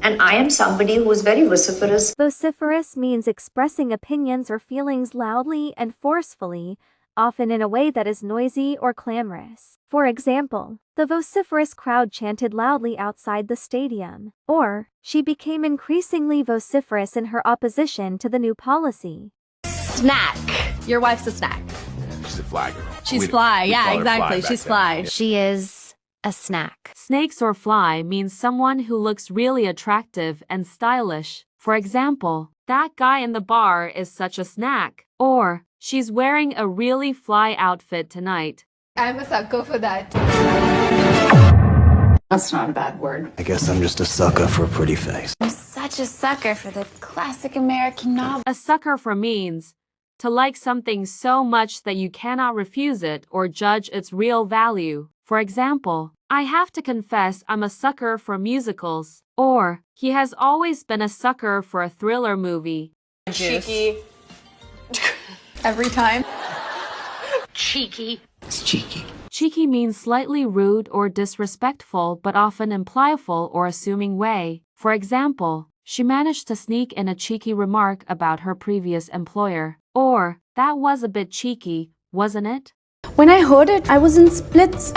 and I am somebody who is very vociferous. Vociferous means expressing opinions or feelings loudly and forcefully, often in a way that is noisy or clamorous. For example, the vociferous crowd chanted loudly outside the stadium. Or, she became increasingly vociferous in her opposition to the new policy. Snack. Your wife's a snack. She's a fly girl. She's fly. Yeah, exactly. She's fly. Yeah. She is a snack. Snakes or fly means someone who looks really attractive and stylish. For example, that guy in the bar is such a snack. Or, she's wearing a really fly outfit tonight. I'm a sucker for that. That's not a bad word. I guess I'm just a sucker for a pretty face. I'm such a sucker for the classic American novel. A sucker for means to like something so much that you cannot refuse it or judge its real value. For example, I have to confess I'm a sucker for musicals. Or, he has always been a sucker for a thriller movie. Cheeky. Every time. Cheeky. It's cheeky. Cheeky means slightly rude or disrespectful but often in playful or assuming way. For example, she managed to sneak in a cheeky remark about her previous employer. Or, that was a bit cheeky, wasn't it? When I heard it, I was in splits.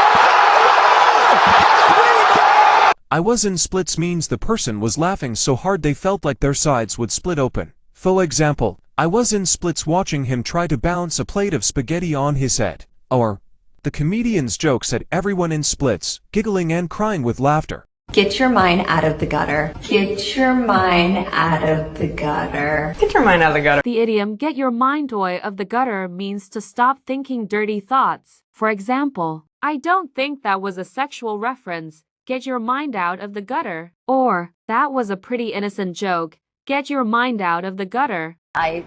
I was in splits means the person was laughing so hard they felt like their sides would split open. For example, I was in splits watching him try to balance a plate of spaghetti on his head. Or, the comedian's jokes had everyone in splits, giggling and crying with laughter. Get your mind out of the gutter. Get your mind out of the gutter. Get your mind out of the gutter. The idiom get your mind out of the gutter means to stop thinking dirty thoughts. For example, I don't think that was a sexual reference. Get your mind out of the gutter. Or, that was a pretty innocent joke. Get your mind out of the gutter. I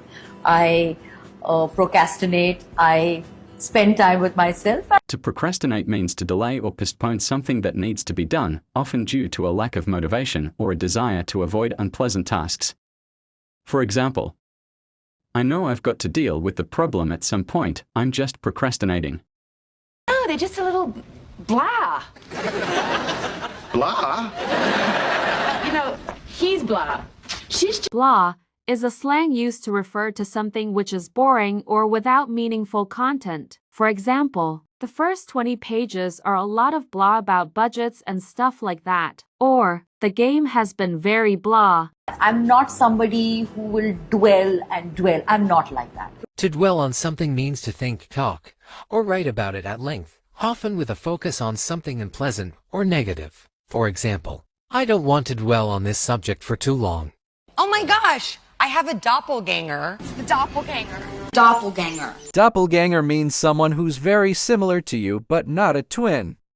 procrastinate. I spend time with myself. To procrastinate means to delay or postpone something that needs to be done, often due to a lack of motivation or a desire to avoid unpleasant tasks. For example, I know I've got to deal with the problem at some point, I'm just procrastinating. Oh, they're just a little blah. Blah? You know, he's blah. She's Blah is a slang used to refer to something which is boring or without meaningful content. For example, the first 20 pages are a lot of blah about budgets and stuff like that. Or, the game has been very blah. I'm not somebody who will dwell and dwell. I'm not like that. To dwell on something means to think, talk, or write about it at length, often with a focus on something unpleasant or negative. For example, I don't want to dwell on this subject for too long. Oh my gosh! I have a doppelganger. the doppelganger. Doppelganger. Doppelganger means someone who's very similar to you but not a twin.